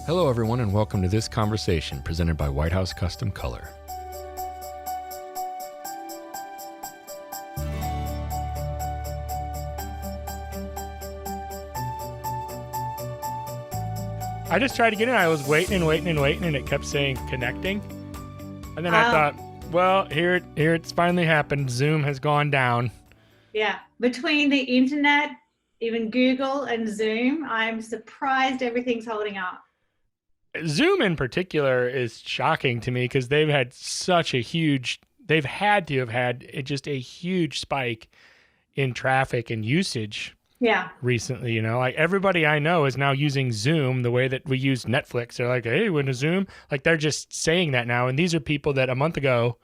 Hello, everyone, and welcome to this conversation presented by White House Custom Color. I just tried to get in. I was waiting, and it kept saying connecting. And then I thought, well, here it's finally happened. Zoom has gone down. Yeah, between the internet, even Google and Zoom, I'm surprised everything's holding up. Zoom in particular is shocking to me because they've had they've had to have had just a huge spike in traffic and usage. Yeah. Recently, like everybody I know is now using Zoom the way that we use Netflix. They're like, hey, we're in a Zoom. Like they're just saying that now. And these are people that a month ago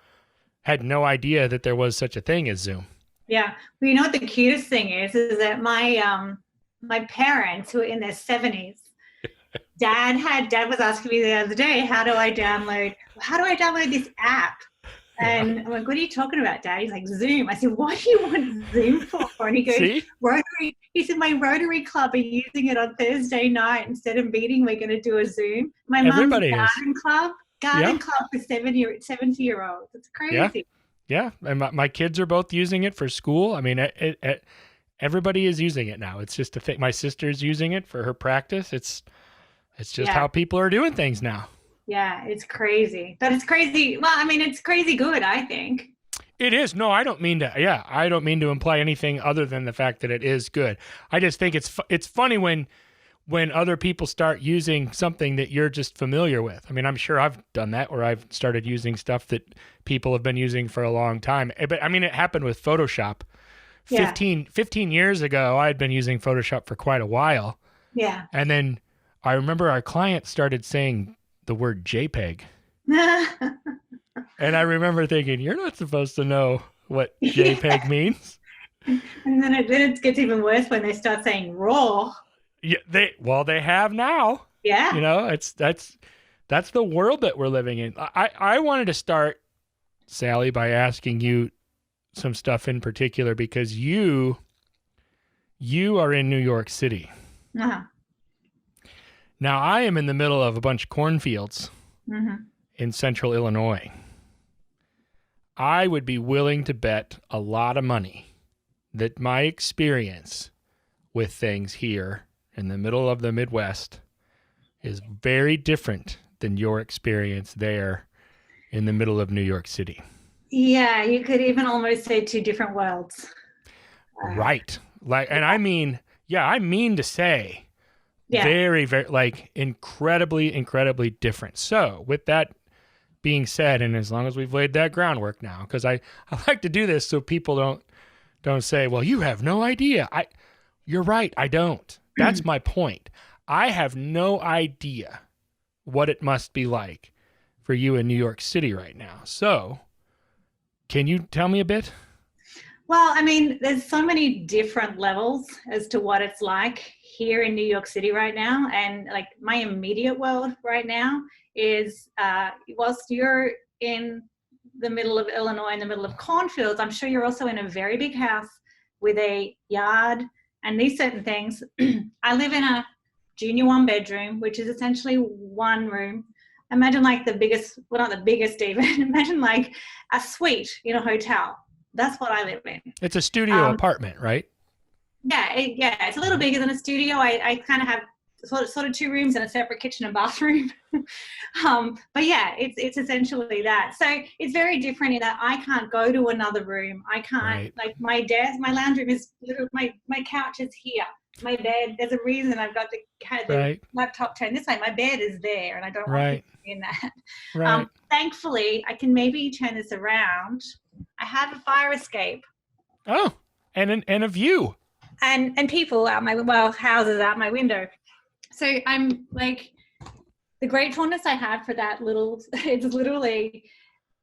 had no idea that there was such a thing as Zoom. Yeah. Well, you know what the cutest thing is that my parents who are in their 70s, Dad was asking me the other day, how do I download this app? And I'm like, what are you talking about, Dad? He's like, Zoom. I said, what do you want Zoom for? And he goes, See? Rotary. He said, my Rotary Club are using it on Thursday night. Instead of meeting, we're going to do a Zoom. My mom's garden club for 70-year-olds. It's crazy. Yeah. And my kids are both using it for school. I mean, everybody is using it now. It's just a thing. My sister's using it for her practice. It's just how people are doing things now. Yeah, it's crazy. But it's crazy. Well, I mean, it's crazy good, I think. It is. No, I don't mean to imply anything other than the fact that it is good. I just think it's funny when other people start using something that you're just familiar with. I mean, I'm sure I've done that where I've started using stuff that people have been using for a long time. But I mean, it happened with Photoshop. Yeah. 15 years ago, I had been using Photoshop for quite a while. Yeah. And then I remember our client started saying the word JPEG. And I remember thinking, you're not supposed to know what JPEG means. And then it gets even worse when they start saying RAW. Yeah, they have now. Yeah. That's the world that we're living in. I wanted to start, Sally, by asking you some stuff in particular because you are in New York City. Uh-huh. Now, I am in the middle of a bunch of cornfields in central Illinois. I would be willing to bet a lot of money that my experience with things here in the middle of the Midwest is very different than your experience there in the middle of New York City. Yeah, you could even almost say two different worlds. Right. I mean to say... Yeah. Very, very, incredibly, incredibly different. So with that being said, and as long as we've laid that groundwork now, because I like to do this so people don't say, well, you have no idea. You're right, I don't. That's my point. I have no idea what it must be like for you in New York City right now. So can you tell me a bit? Well, I mean, there's so many different levels as to what it's like here in New York City right now. And like my immediate world right now is, whilst you're in the middle of Illinois, in the middle of cornfields, I'm sure you're also in a very big house with a yard and these certain things. I live in a junior one bedroom, which is essentially one room. Imagine like the biggest, well, not the biggest even, imagine like a suite in a hotel. That's what I live in. It's a studio apartment, right? Yeah, it's a little bigger than a studio. I kind of have sort of two rooms and a separate kitchen and bathroom. But yeah, it's essentially that. So it's very different in that I can't go to another room. I can't, like my desk, my lounge room is little, my couch is here. My bed, there's a reason I've got the laptop turned this way. My bed is there and I don't want to be in that. Right. Thankfully, I can maybe turn this around. I have a fire escape. Oh, and a view. And people out houses out my window. So I'm like, the gratefulness I have for that it's literally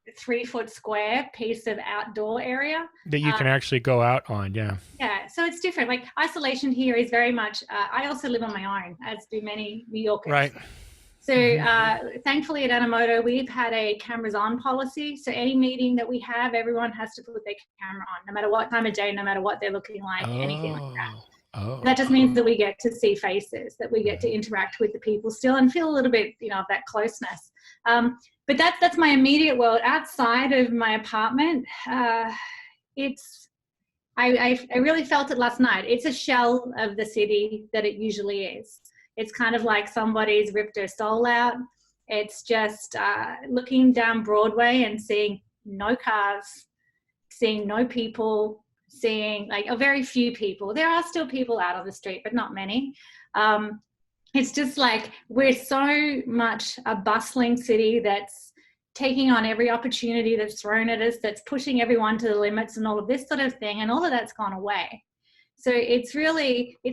a 3-foot square piece of outdoor area. That you can actually go out on, yeah. Yeah, so it's different. Like isolation here is very much, I also live on my own, as do many New Yorkers. Right. So thankfully at Animoto, we've had a cameras on policy. So any meeting that we have, everyone has to put their camera on, no matter what time of day, no matter what they're looking like, anything like that. Oh. That just means that we get to see faces, that we get to interact with the people still and feel a little bit, of that closeness. But that's my immediate world. Outside of my apartment, I really felt it last night. It's a shell of the city that it usually is. It's kind of like somebody's ripped her soul out. It's just looking down Broadway and seeing no cars, seeing no people, seeing like a very few people. There are still people out on the street, but not many. It's just like we're so much a bustling city that's taking on every opportunity that's thrown at us, that's pushing everyone to the limits and all of this sort of thing, and all of that's gone away. So it's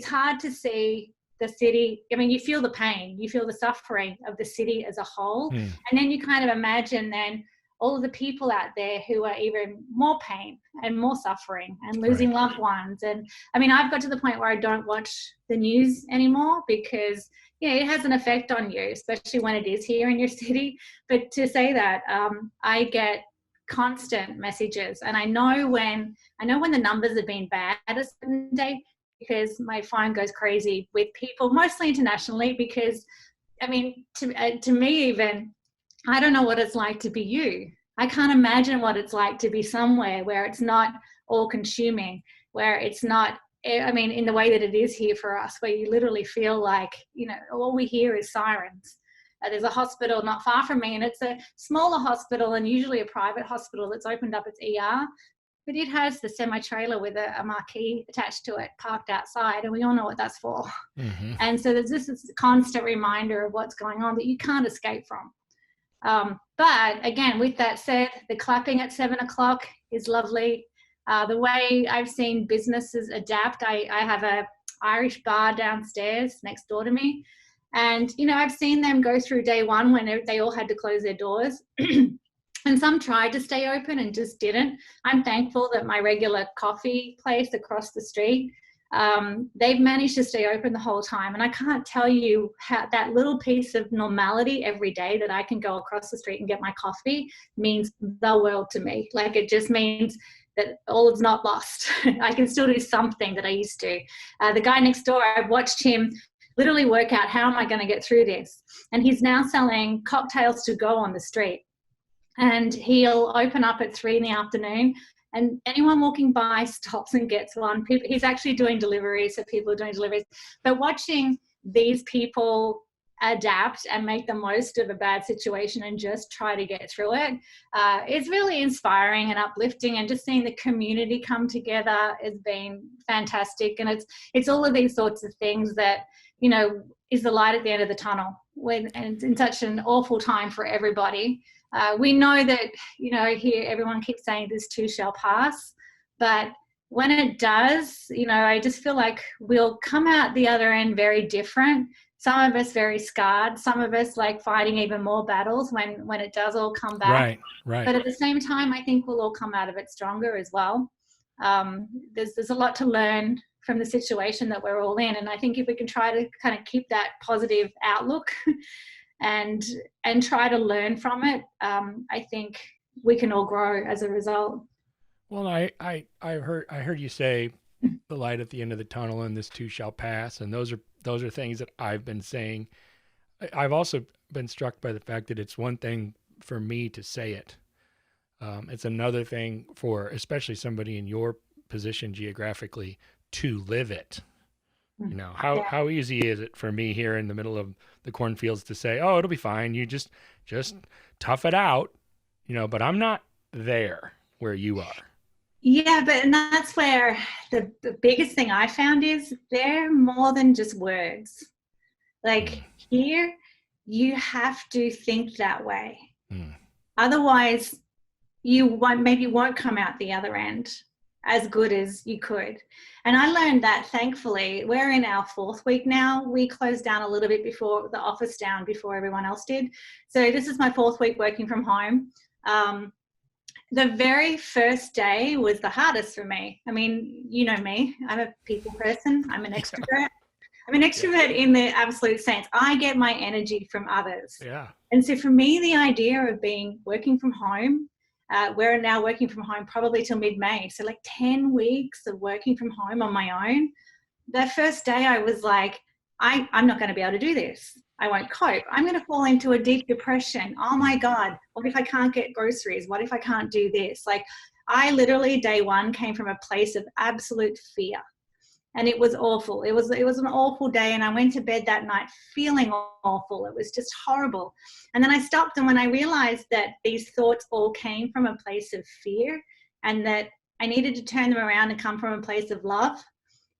hard to see the city. I mean, you feel the pain, you feel the suffering of the city as a whole, and then you kind of imagine then all of the people out there who are even more pain and more suffering and losing loved ones. And I mean, I've got to the point where I don't watch the news anymore because, it has an effect on you, especially when it is here in your city. But to say that, I get constant messages, and I know when the numbers have been bad a certain day because my phone goes crazy with people, mostly internationally, because, I mean, to me even, I don't know what it's like to be you. I can't imagine what it's like to be somewhere where it's not all consuming, where it's not, I mean, in the way that it is here for us, where you literally feel like, all we hear is sirens. There's a hospital not far from me, and it's a smaller hospital and usually a private hospital that's opened up its ER, but it has the semi-trailer with a marquee attached to it parked outside, and we all know what that's for. Mm-hmm. And so there's this constant reminder of what's going on that you can't escape from. But again, with that said, the clapping at 7 o'clock is lovely. The way I've seen businesses adapt, I have a Irish bar downstairs next door to me. And, I've seen them go through day one when they all had to close their doors. And some tried to stay open and just didn't. I'm thankful that my regular coffee place across the street, they've managed to stay open the whole time. And I can't tell you how that little piece of normality every day that I can go across the street and get my coffee means the world to me. Like, it just means that all is not lost. I can still do something that I used to. The guy next door, I've watched him literally work out, how am I going to get through this? And he's now selling cocktails to go on the street. And he'll open up at 3 p.m, and anyone walking by stops and gets one. He's actually doing deliveries, so people are doing deliveries. But watching these people adapt and make the most of a bad situation and just try to get through it, it's really inspiring and uplifting. And just seeing the community come together has been fantastic. And it's all of these sorts of things that, is the light at the end of the tunnel and in such an awful time for everybody. We know that, here everyone keeps saying this too shall pass, but when it does, I just feel like we'll come out the other end very different. Some of us very scarred, some of us like fighting even more battles when it does all come back. Right. But at the same time, I think we'll all come out of it stronger as well. There's a lot to learn from the situation that we're all in. And I think if we can try to kind of keep that positive outlook and try to learn from it, I think we can all grow as a result. Well, I heard you say the light at the end of the tunnel and this too shall pass, and those are things that I've been saying. I've also been struck by the fact that it's one thing for me to say it. It's another thing for especially somebody in your position geographically to live it. How easy is it for me here in the middle of the cornfields to say, oh, it'll be fine. You just tough it out, but I'm not there where you are. Yeah, and that's where the biggest thing I found is they're more than just words. Like here, you have to think that way. Otherwise, you won't come out the other end as good as you could. And I learned that, thankfully. We're in our 4th week now. We closed down a little bit before the office down before everyone else did. So this is my 4th week working from home. The very first day was the hardest for me. I mean, you know me, I'm a people person. I'm an extrovert. I'm an extrovert in the absolute sense. I get my energy from others. Yeah. And so for me, the idea of working from home, we're now working from home probably till mid-May. So like 10 weeks of working from home on my own that first day I was like, I'm not going to be able to do this. I won't cope. I'm going to fall into a deep depression. Oh my God, what if I can't get groceries? What if I can't do this? Like, I literally, day one, came from a place of absolute fear. And it was awful. It was an awful day. And I went to bed that night feeling awful. It was just horrible. And then I stopped. And when I realized that these thoughts all came from a place of fear and that I needed to turn them around and come from a place of love,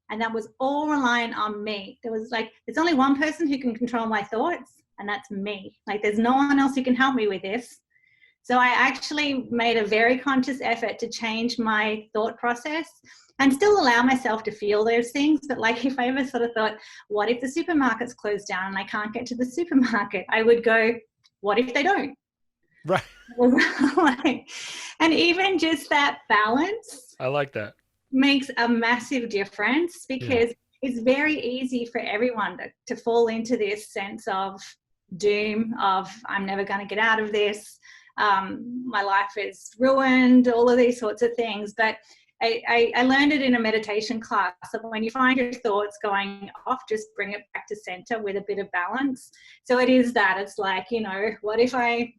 and that was all reliant on me. There was like, there's only one person who can control my thoughts, and that's me. Like, there's no one else who can help me with this. So I actually made a very conscious effort to change my thought process and still allow myself to feel those things. But like, if I ever sort of thought, what if the supermarket's closed down and I can't get to the supermarket? I would go, what if they don't? Right. And even just that balance. I like that. Makes a massive difference, because it's very easy for everyone to fall into this sense of doom, of I'm never going to get out of this. My life is ruined, all of these sorts of things. But I learned it in a meditation class that when you find your thoughts going off, just bring it back to center with a bit of balance. So it is that, it's like, you know, what if I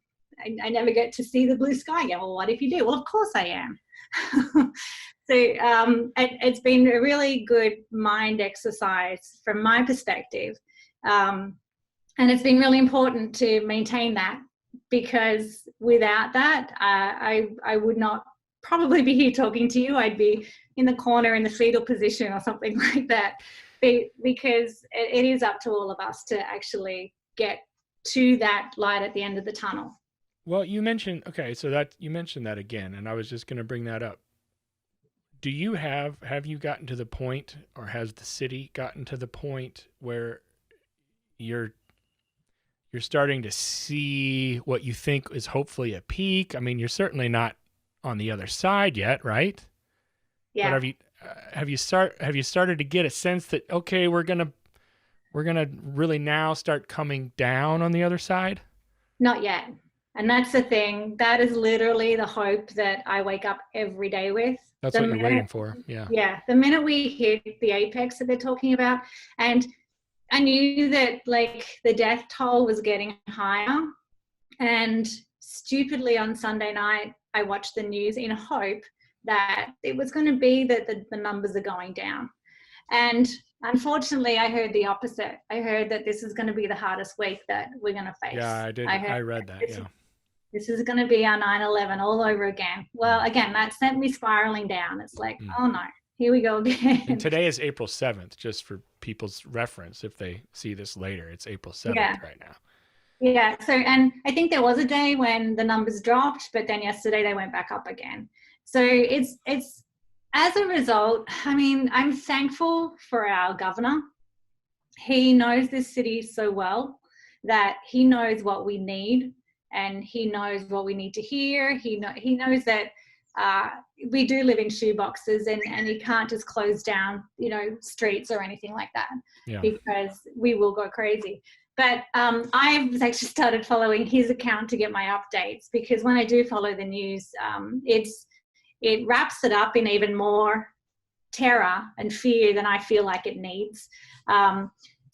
never get to see the blue sky again? Well, what if you do? Well, of course I am. So it's been a really good mind exercise from my perspective. And it's been really important to maintain that, because without that, I would not probably be here talking to you. I'd be in the corner in the fetal position or something like that, because it is up to all of us to actually get to that light at the end of the tunnel. Well, you mentioned that again, and I was just going to bring that up. Do you have you gotten to the point, or has the city gotten to the point where you're starting to see what you think is hopefully a peak? I mean, you're certainly not on the other side yet, right? Yeah. But have you started to get a sense that, okay, we're gonna really now start coming down on the other side? Not yet. And that's the thing. That is literally the hope that I wake up every day with. That's what you're waiting for. Yeah. Yeah. The minute we hit the apex that they're talking about, and I knew that like the death toll was getting higher, and stupidly on Sunday night, I watched the news in hope that it was going to be that the numbers are going down. And unfortunately, I heard the opposite. I heard that this is going to be the hardest week that we're going to face. Yeah, I did. I read that. Yeah. This is going to be our 9/11 all over again. Well, again, that sent me spiraling down. It's like, oh no, here we go again. And today is April 7th, just for people's reference. If they see this later, it's April 7th right now. Yeah. So, and I think there was a day when the numbers dropped, but then yesterday they went back up again. So it's as a result, I mean, I'm thankful for our governor. He knows this city so well that he knows what we need, and he knows what we need to hear. He knows that we do live in shoeboxes, and you can't just close down, streets or anything like that, because we will go crazy. But I've actually started following his account to get my updates, because when I do follow the news, it wraps it up in even more terror and fear than I feel like it needs.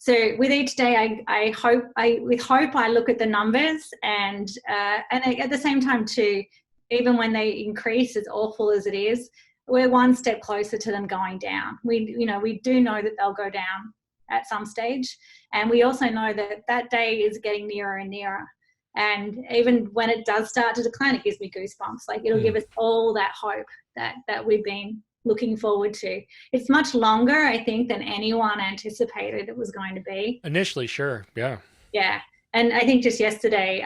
So with each day, I hope I look at the numbers, and at the same time too, even when they increase, as awful as it is, we're one step closer to them going down. We do know that they'll go down at some stage, and we also know that that day is getting nearer and nearer. And even when it does start to decline, it gives me goosebumps. Like, it'll give us all that hope that we've been looking forward to. It's much longer, I think, than anyone anticipated it was going to be. Initially, sure. Yeah. Yeah. And I think just yesterday,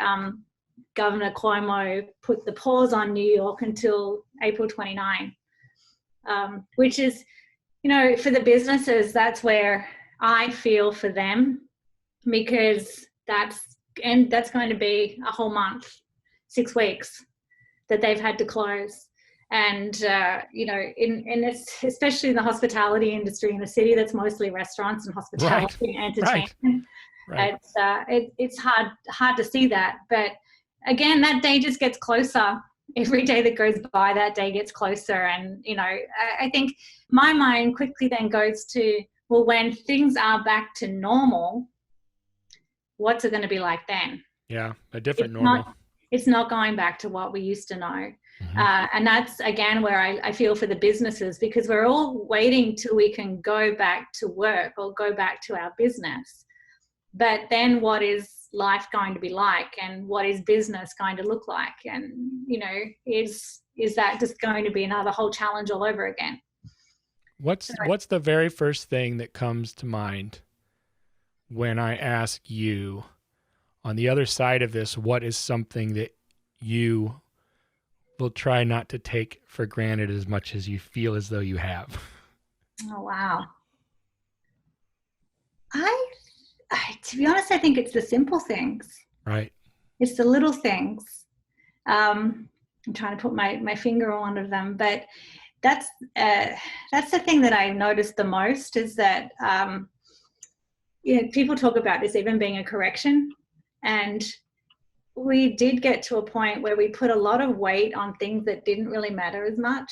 Governor Cuomo put the pause on New York until April 29, which is, for the businesses, that's where I feel for them, because that's going to be a whole month, 6 weeks that they've had to close. And, in this, especially in the hospitality industry in a city that's mostly restaurants and hospitality and entertainment, right. It's hard to see that. But again, that day just gets closer. Every day that goes by, that day gets closer. And, I think my mind quickly then goes to, Well, when things are back to normal, what's it going to be like then? Yeah, a different It's normal. it's not going back to what we used to know. Mm-hmm. And that's, again, where I feel for the businesses, because we're all waiting till we can go back to work or go back to our business. But then what is life going to be like, and what is business going to look like? And, you know, is that just going to be another whole challenge all over again? What's the very first thing that comes to mind when I ask you, on the other side of this, what is something that you will try not to take for granted as much as you feel as though you have? Oh, wow. To be honest, I think it's the simple things. Right. It's the little things. I'm trying to put my finger on one of them, but that's the thing that I noticed the most, is that people talk about this even being a correction, and we did get to a point where we put a lot of weight on things that didn't really matter as much.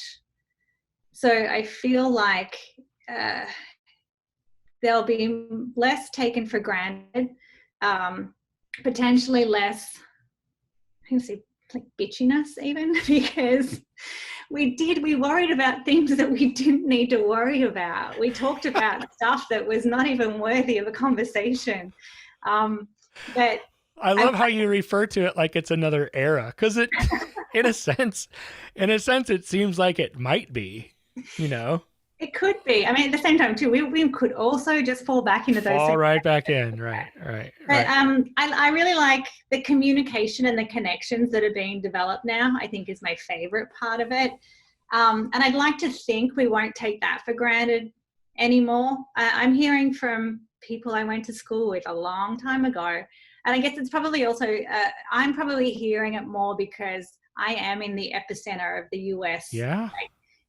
So I feel like there'll be less taken for granted, potentially less, I can say, like bitchiness even, because we worried about things that we didn't need to worry about. We talked about stuff that was not even worthy of a conversation. But I love how you refer to it like it's another era, because it, in a sense, it seems like it might be, you know. It could be. I mean, at the same time too, we could also just fall back into those. Fall right back in. Right. But I really like the communication and the connections that are being developed now. I think is my favorite part of it. And I'd like to think we won't take that for granted anymore. I'm hearing from people I went to school with a long time ago. And I guess it's probably also, I'm probably hearing it more because I am in the epicenter of the US. Yeah.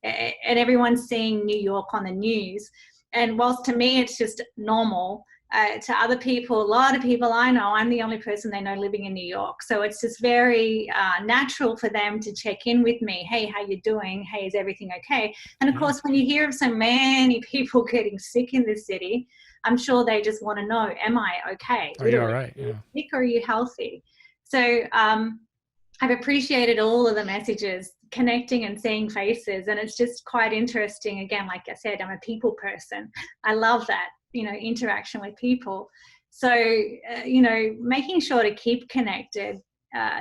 And everyone's seeing New York on the news. And whilst to me it's just normal, to other people, a lot of people I know, I'm the only person they know living in New York. So it's just very natural for them to check in with me. Hey, how you doing? Hey, is everything okay? And of course, when you hear of so many people getting sick in this city, I'm sure they just want to know, am I okay? Are you all right? Yeah. Sick, or are you healthy? So I've appreciated all of the messages, connecting and seeing faces. And it's just quite interesting. Again, like I said, I'm a people person. I love that, interaction with people. So, making sure to keep connected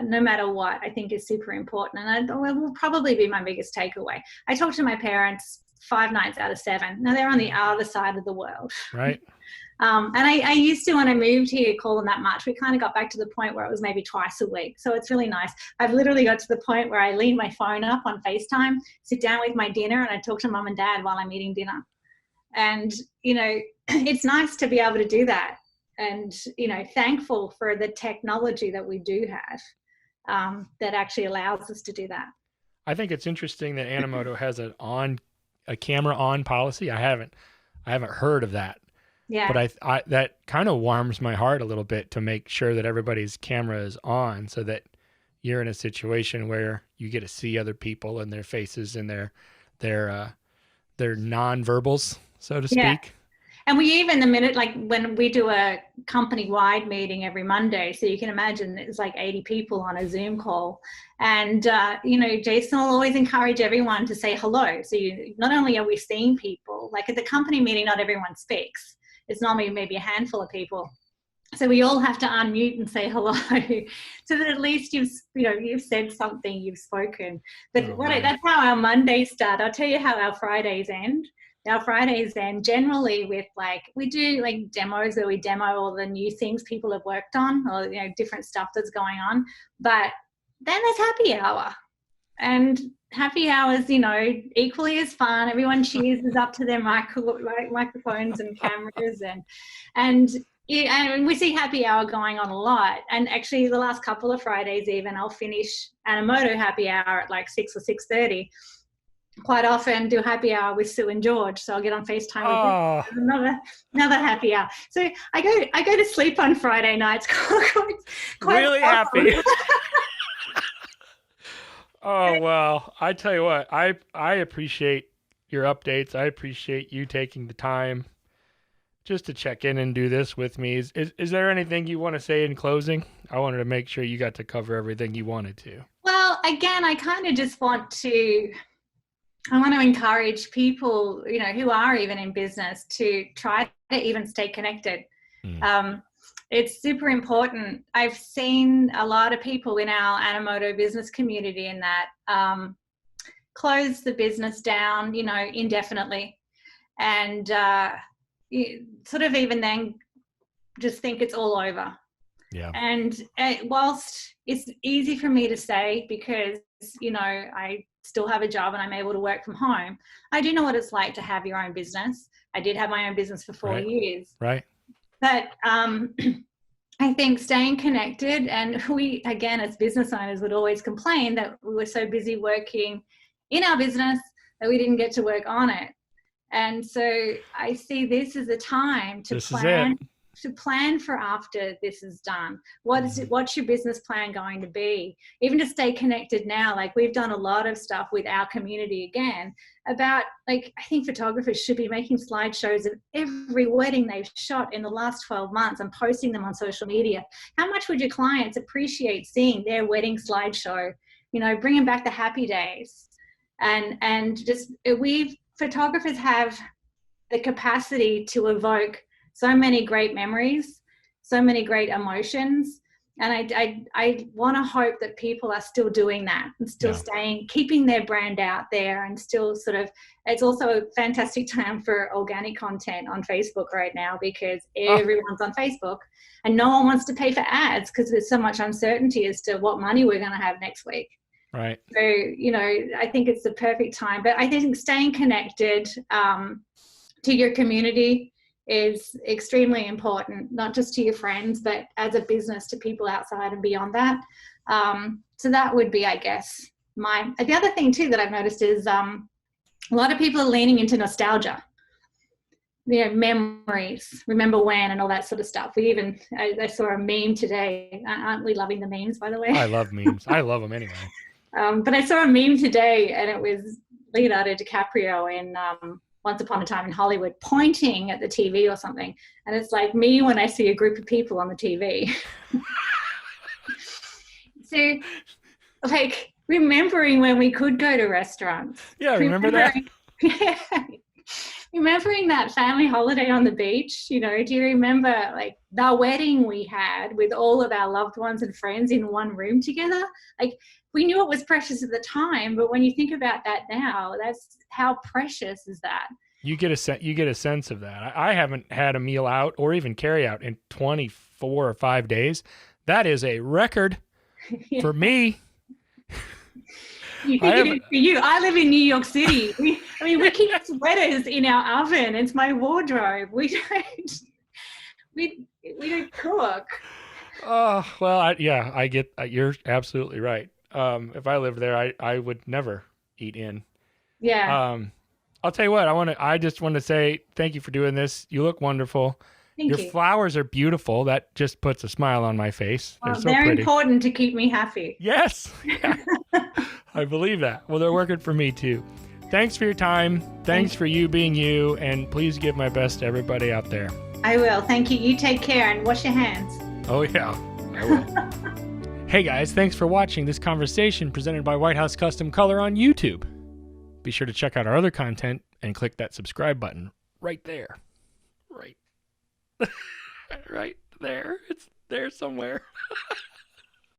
no matter what, I think is super important. And it will probably be my biggest takeaway. I talk to my parents 5 nights out of 7. Now they're on the other side of the world. Right. And I used to, when I moved here, call them that much. We kind of got back to the point where it was maybe twice a week. So it's really nice. I've literally got to the point where I lean my phone up on FaceTime, sit down with my dinner, and I talk to mom and dad while I'm eating dinner. And, it's nice to be able to do that. And, thankful for the technology that we do have that actually allows us to do that. I think it's interesting that Animoto has a camera on policy. I haven't heard of that. Yeah. But I that kind of warms my heart a little bit to make sure that everybody's camera is on, so that you're in a situation where you get to see other people and their faces and their nonverbals, so to speak. And we even, the minute, like when we do a company-wide meeting every Monday, so you can imagine it's like 80 people on a Zoom call. And, Jason will always encourage everyone to say hello. So not only are we seeing people, like at the company meeting, not everyone speaks. It's normally maybe a handful of people. So we all have to unmute and say hello, so that at least you've said something, you've spoken. But that's how our Mondays start. I'll tell you how our Fridays end. Our Fridays end generally with we do like demos where we demo all the new things people have worked on, or different stuff that's going on. But then there's happy hour, and happy hour is equally as fun. Everyone cheers up to their microphones and cameras, and we see happy hour going on a lot. And actually the last couple of Fridays, even I'll finish Animoto happy hour at 6 or 6:30. Quite often do happy hour with Sue and George, so I'll get on FaceTime with them. Another happy hour. So I go to sleep on Friday nights quite really happy. Oh, well, I tell you what, I appreciate your updates. I appreciate you taking the time just to check in and do this with me. Is there anything you want to say in closing? I wanted to make sure you got to cover everything you wanted to. Well, again, I kind of just want to encourage people, who are even in business to try to even stay connected. It's super important. I've seen a lot of people in our Animoto business community in that close the business down, indefinitely, and sort of even then just think it's all over. Yeah. And whilst it's easy for me to say because, I still have a job and I'm able to work from home, I do know what it's like to have your own business. I did have my own business for 4 years. Right. But I think staying connected, and we, again, as business owners would always complain that we were so busy working in our business that we didn't get to work on it. And so I see this as a time to plan for after this is done. What's your business plan going to be? Even to stay connected now, like we've done a lot of stuff with our community again about, like, I think photographers should be making slideshows of every wedding they've shot in the last 12 months and posting them on social media. How much would your clients appreciate seeing their wedding slideshow? Bringing back the happy days. And just, photographers have the capacity to evoke so many great memories, so many great emotions. And I want to hope that people are still doing that and still keeping their brand out there, and still sort of, it's also a fantastic time for organic content on Facebook right now because everyone's on Facebook and no one wants to pay for ads because there's so much uncertainty as to what money we're going to have next week. Right. So, I think it's the perfect time. But I think staying connected to your community is extremely important, not just to your friends, but as a business to people outside and beyond that. So that would be, I guess, the other thing too that I've noticed is a lot of people are leaning into nostalgia. Memories, remember when, and all that sort of stuff. I saw a meme today. Aren't we loving the memes, by the way? I love memes. I love them anyway. But I saw a meme today, and it was Leonardo DiCaprio in Once Upon a Time in Hollywood pointing at the TV or something. And it's like me when I see a group of people on the TV. So, like, remembering when we could go to restaurants. Yeah, remember that? Yeah. Remembering that family holiday on the beach, do you remember, like, the wedding we had with all of our loved ones and friends in one room together? Like, we knew it was precious at the time, but when you think about that now, that's how precious is that? You get a sense of that. I haven't had a meal out or even carry out in 24 or 5 days. That is a record for me. You think it is for you. I live in New York City. We keep sweaters in our oven. It's my wardrobe. We don't cook. Oh, well, I get, you're absolutely right. If I lived there, I would never eat in. Yeah. I'll tell you what, I just want to say thank you for doing this. You look wonderful. Thank you. Your flowers are beautiful. That just puts a smile on my face. Well, they're so they're pretty. Important to keep me happy. Yes. Yeah. I believe that. Well, they're working for me too. Thanks for your time. Thanks for you being you. And please give my best to everybody out there. I will. Thank you. You take care and wash your hands. Oh, yeah. I will. Hey, guys. Thanks for watching this conversation presented by White House Custom Color on YouTube. Be sure to check out our other content and click that subscribe button right there. Right. Right there. It's there somewhere.